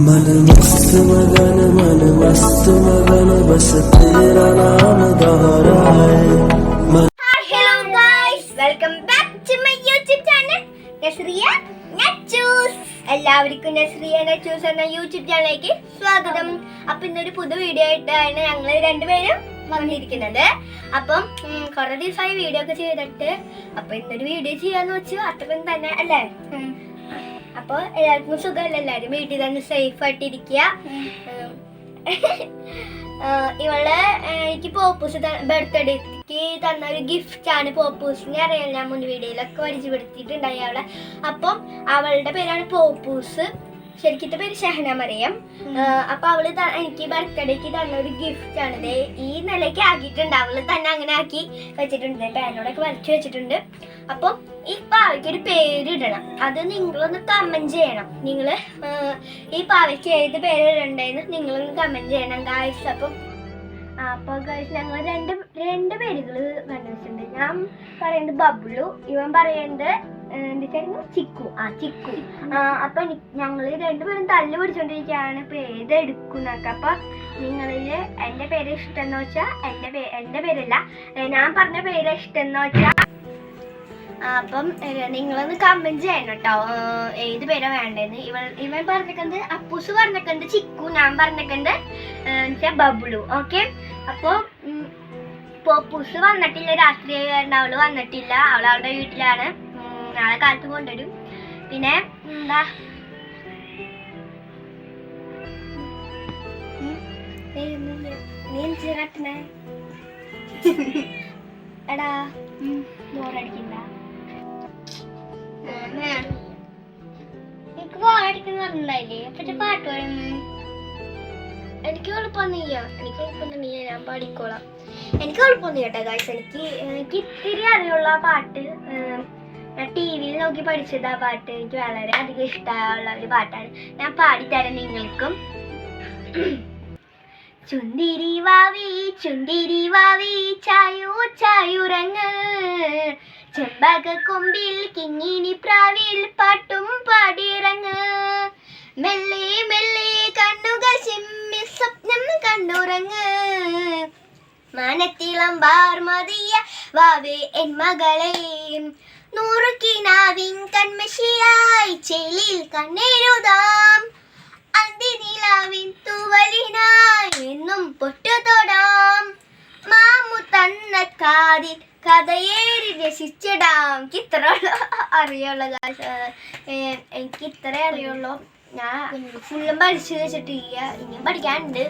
मन मस्त मगन बस तेरा नाम दोहराए। Hello guys, welcome back to my YouTube channel Nazriya നച്ചൂസ്. എല്ലാവർക്കും നസ്രിയ നച്ചൂസ് എന്ന യൂട്യൂബ് ചാനലിലേക്ക് സ്വാഗതം. അപ്പൊ ഇന്നൊരു പുതു വീഡിയോ ആയിട്ടാണ് ഞങ്ങൾ രണ്ടുപേരും വന്നിരിക്കുന്നത്. അപ്പം കുറെ ദിവസമായി വീഡിയോ ഒക്കെ ചെയ്തിട്ട് അപ്പൊ ഇന്നൊരു വീഡിയോ ചെയ്യാന്ന് വെച്ചു. അത്രയും തന്നെ അല്ലേ? അപ്പൊ എല്ലാവർക്കും സുഖമല്ല, എല്ലാവരും വീട്ടിൽ തന്നെ സേഫ് ആയിട്ടിരിക്കുക. ഇവള് എനിക്ക് പോപ്പൂസ് ബർത്ത്ഡേക്ക് തന്ന ഒരു ഗിഫ്റ്റ് ആണ്. പോപ്പൂസിനെ അറിയാം, ഞാൻ മുൻ വീഡിയോയിലൊക്കെ പരിചയപ്പെടുത്തിയിട്ടുണ്ടായി അവളെ. അപ്പം അവളുടെ പേരാണ് പോപ്പൂസ്. ശരിക്കത്തെ പേര് ഷഹന മറിയം. അപ്പൊ അവള് എനിക്ക് ബർത്ത്ഡേക്ക് തന്ന ഒരു ഗിഫ്റ്റ് ആണ്. ഈ നിലയ്ക്ക് ആക്കിയിട്ടുണ്ട്. അവള് തന്നെ അങ്ങനെ ആക്കി വെച്ചിട്ടുണ്ട്. പേനോടൊക്കെ വരച്ചു വെച്ചിട്ടുണ്ട്. അപ്പം ഈ പാവയ്ക്ക് ഒരു പേരിടണം. അത് നിങ്ങളൊന്ന് കമന്റ് ചെയ്യണം. നിങ്ങള് ഈ പാവയ്ക്ക് ഏത് പേരിടണ്ടെന്ന് നിങ്ങളൊന്ന് കമന്റ് ചെയ്യണം ഗായ്സ്. അപ്പൊ ഗായ്സ് ഞങ്ങൾ രണ്ട് പേരുകൾ കണ്ടുവച്ചിട്ടുണ്ട്. ഞാൻ പറയുന്നത് ബബ്ലു, ഇവൻ പറയുന്നത് എന്തായിരുന്നു ചിക്കു. ചിക്കു. അപ്പൊ ഞങ്ങള് രണ്ടുപേരും തല്ല് പിടിച്ചോണ്ടിരിക്കുകയാണ് ഇപ്പൊ ഏതെടുക്കുന്നൊക്കെ. അപ്പൊ നിങ്ങളില് എന്റെ പേര് ഇഷ്ടം എന്ന് വെച്ചാ എന്റെ പേരല്ല, ഞാൻ പറഞ്ഞ പേര് ഇഷ്ടം എന്ന് വെച്ചാ അപ്പം നിങ്ങളൊന്ന് കമന്റ് ചെയ്യണം കേട്ടോ, ഏത് പേരാ വേണ്ടതെന്ന്. ഇവൻ പറഞ്ഞേക്കുന്നത് അപ്പൂസ് പറഞ്ഞേക്കുന്നത് ചിക്കു, ഞാൻ പറഞ്ഞേക്കുന്നത് ബബ്ലു. ഓക്കെ. അപ്പൊ പോപ്പൂസ് വന്നിട്ടില്ല, രാത്രി അവള് വന്നിട്ടില്ല. അവളുടെ വീട്ടിലാണ്, നാളെ കാലത്ത് കൊണ്ടുവരും. പിന്നെ എന്താ നീ കട്ടണേ എടാ, ബോറടിക്കണ്ട. എനിക്ക് ബോറടിക്കുന്ന പറഞ്ഞില്ലേ? അപ്പഴത്തെ പാട്ട് പാടുന്നു. എനിക്ക് എളുപ്പമൊന്നുമില്ല, ഞാൻ പാടിക്കോളാം. എനിക്ക് എളുപ്പമൊന്നും കേട്ടോ ഗായ്സ്. എനിക്ക് ഇത്തിരി അറിയുള്ള പാട്ട്, ഞാൻ ടി വിയിൽ നോക്കി പഠിച്ചത് ആ പാട്ട്. എനിക്ക് വളരെ അധികം ഇഷ്ടമുള്ള ഒരു പാട്ടാണ്. ഞാൻ പാടിത്തരാം നിങ്ങൾക്കും. ചുന്തിരി വാവി ചായു ചായുറങ്ങ്, ചെമ്പക കൊമ്പിൽ കിങ്ങിണി പ്രാവിൽ പാട്ടും പാടിയിറങ്ങ്, മെല്ലെ മെല്ലെ കണ്ണുകൾ ചിമ്മി സ്വപ്നം കണ്ടുറങ്ങ്, മാനത്തിളം വാർമതിയ വാവേ എൻ മകളെ, നൂറുകിനാവിൻ കൺമഷിയായി ചെലിൽ കണ്ണെഴുതാം, അന്തിനിലാവിൻ തൂവലിനായി എന്നും പൊട്ടുതൊടാം, മാമു തന്ന കാതിൽ കഥയേറി രസിച്ചിടാം. എനിക്ക് ഇത്ര അറിയുള്ളൂ, എനിക്ക് ഇത്രേ അറിയുള്ളൂ. ഞാൻ ഫുള്ളും പഠിച്ചു വെച്ചിട്ടില്ല, ഇനിയും പഠിക്കാനുണ്ട്.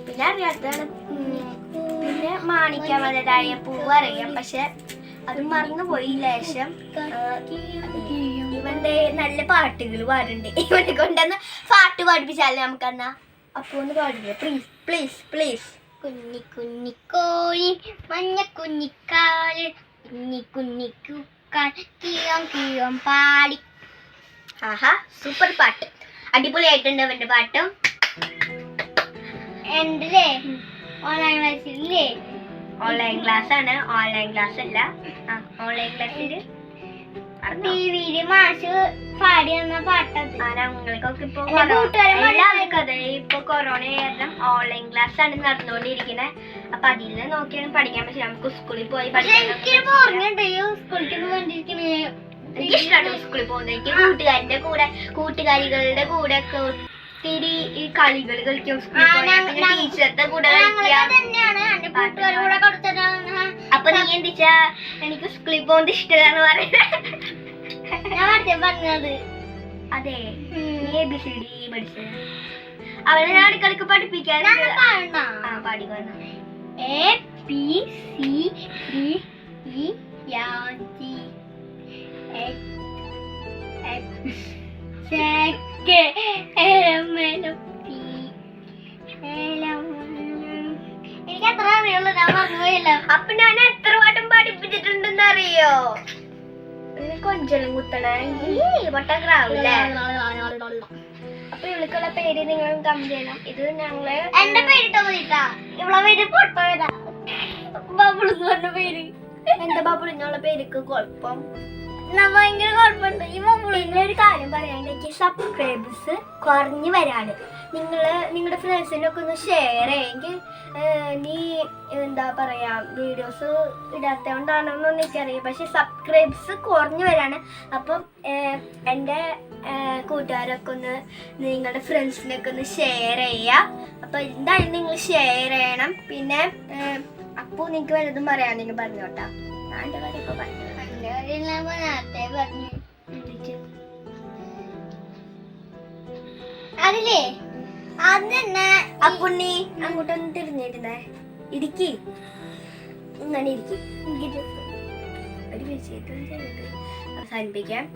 പിന്നെ അറിയാത്തതാണ്. പിന്നെ മാണിക്ക മലരായ പൂവ് അറിയാം, പക്ഷെ അത് മറന്നുപോയി ലേശം. ഇവന്റെ നല്ല പാട്ടുകൾ പാടുണ്ട്. ഇവനെ കൊണ്ടുവന്ന് പാട്ട് പാടിപ്പിച്ചാലേ നമുക്കെന്നാ. അപ്പൊ ഒന്ന് പാടില്ല പ്ലീസ് പ്ലീസ് പ്ലീസ്. കുഞ്ഞി കുഞ്ഞിക്കോഴി മഞ്ഞ കുഞ്ഞിക്കാല് കുഞ്ഞി കുഞ്ഞിക്കുക്കാൻ കീയം കീയം പാടി. ആഹാ, സൂപ്പർ പാട്ട്, അടിപൊളിയായിട്ടുണ്ട് അവന്റെ പാട്ടും. എന്റെ ഓൺലൈൻ ക്ലാസ്സില്ലേ, ഓൺലൈൻ ക്ലാസ് ആണ്, ഓൺലൈൻ ക്ലാസ് അല്ല. ഓൺലൈൻ ക്ലാസ്സില് ടിവിയില് മാഷ് പാടി തന്ന പാട്ടത്. ഞങ്ങൾക്കൊക്കെ ഇപ്പൊ എല്ലാവർക്കും അതെ, ഇപ്പൊ കൊറോണ കാരണം ഓൺലൈൻ ക്ലാസ് ആണ് നടന്നുകൊണ്ടിരിക്കുന്നത്. അപ്പൊ അതിൽ നോക്കിയാണ് പഠിക്കാൻ പറ്റും. നമുക്ക് സ്കൂളിൽ പോയി പഠിക്കാൻ. എനിക്കിഷ്ടമാണ് സ്കൂളിൽ പോകുന്നത്. എനിക്ക് കൂട്ടുകാരികളുടെ കൂടെ ഒക്കെ ഒത്തിരി ഈ കളികൾ കളിക്കും. ടീച്ചറുടെ കൂടെ അപ്പൊ നീ എന്തിച്ചാ എനിക്ക് സ്കൂളിൽ പോകുന്നത് ഇഷ്ടമാണെന്ന് പറഞ്ഞത്? അതെ, നീ ABCD പഠിച്ചത്. അവളെ ഞാൻ ഇടയ്ക്ക് പഠിപ്പിക്കാൻ പാടിക്കണം. എനിക്ക് എത്ര അറിയുള്ളൂ, ഞാൻ മറന്നുപോയില്ല. അപ്പൊ ഞാൻ എത്ര പാട്ടും പഠിപ്പിച്ചിട്ടുണ്ടെന്ന് അറിയോ? കൊഞ്ചലും കുത്തണ പൊട്ടാക്രാവില്ലേ? അപ്പൊ ഇവൾക്കുള്ള പേര് നിങ്ങൾ കമന്റ് ചെയ്യണം. ഇത് ഞങ്ങള് എന്റെ പേരിട്ടോ പോയിട്ടാ, ഇവളെ പേര് പൊട്ടോ ബബിള് എന്ന് പറഞ്ഞ പേര്. എന്റെ ബബിളിനുള്ള പേർക്ക് കുഴപ്പം ഭയങ്കര കുഴപ്പമുണ്ട്. പിന്നെ ഒരു കാര്യം പറയാണ്ടെങ്കിൽ സബ്സ്ക്രൈബേഴ്സ് കുറഞ്ഞു വരാണ്. നിങ്ങളുടെ ഫ്രണ്ട്സിനൊക്കെ ഒന്ന് ഷെയർ ചെയ്യെങ്കിൽ നീ എന്താ പറയാ വീഡിയോസ് ഇടാത്ത കൊണ്ടാണെന്നൊന്നും എനിക്കറിയാം. പക്ഷെ സബ്സ്ക്രൈബേഴ്സ് കുറഞ്ഞു വരാണ്. അപ്പം എൻ്റെ കൂട്ടുകാരൊക്കെ ഒന്ന് നിങ്ങളുടെ ഫ്രണ്ട്സിനൊക്കെ ഒന്ന് ഷെയർ ചെയ്യുക. അപ്പം എന്തായാലും നിങ്ങൾ ഷെയർ ചെയ്യണം. പിന്നെ അപ്പോൾ നിങ്ങൾക്ക് വല്ലതും പറയാനെങ്കിൽ പറഞ്ഞോട്ടാ. ഞാൻ എൻ്റെ കാര്യം ഇപ്പോൾ പറഞ്ഞു. അതില്ലേ അതന്നെ അപ്പുണ്ണി അങ്ങോട്ടൊന്ന് തിരിഞ്ഞിരുന്നേ. ഇടുക്കി ഇങ്ങനെ ഇരിക്കും. ഒരു വിഷയത്തും ചെയ്തിട്ട് അവസാനിപ്പിക്കാം.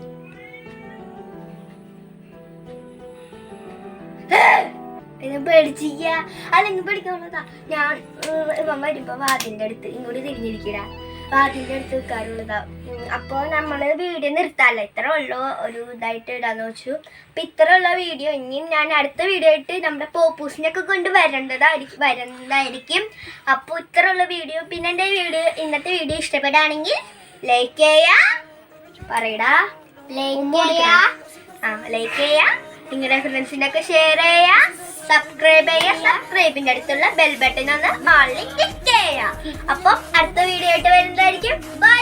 പേടിച്ചിരിക്ക അല്ലെങ്കിൽ പേടിക്കാനുള്ളതാ. ഞാൻ വരുമ്പോ വാതിന്റെ അടുത്ത് ഇങ്ങോട്ട് തിരിഞ്ഞിരിക്കടാ. വാതിന്റെ അടുത്ത് വെക്കാറുള്ളതാ. അപ്പോൾ നമ്മള് വീഡിയോ നിർത്താല്ലോ. ഇത്ര ഉള്ളൂ ഒരു ഇതായിട്ട് ഇടാന്ന് വെച്ചു. അപ്പൊ ഇത്ര ഉള്ള വീഡിയോ. ഇനിയും ഞാൻ അടുത്ത വീഡിയോ ആയിട്ട് നമ്മുടെ പോപ്പൂസിനൊക്കെ കൊണ്ട് വരുന്നതായിരിക്കും. അപ്പോൾ ഇത്ര ഉള്ള വീഡിയോ. പിന്നെ എൻ്റെ ഇന്നത്തെ വീഡിയോ ഇഷ്ടപ്പെടുകയാണെങ്കിൽ ലൈക്ക് ചെയ്യാ പറയടാ. ലൈക്ക് ചെയ്യാ. നിങ്ങളുടെ ഫ്രണ്ട്സിനൊക്കെ ഷെയർ ചെയ്യാ. സബ്സ്ക്രൈബ് ചെയ്യാ. സബ്സ്ക്രൈബിന്റെ അടുത്തുള്ള ബെൽ ബട്ടൺ ഒന്ന് മാളിൽ ക്ലിക്ക് ചെയ്യാം. അപ്പം അടുത്ത വീഡിയോ ആയിട്ട് വരുന്നതായിരിക്കും. ബൈ.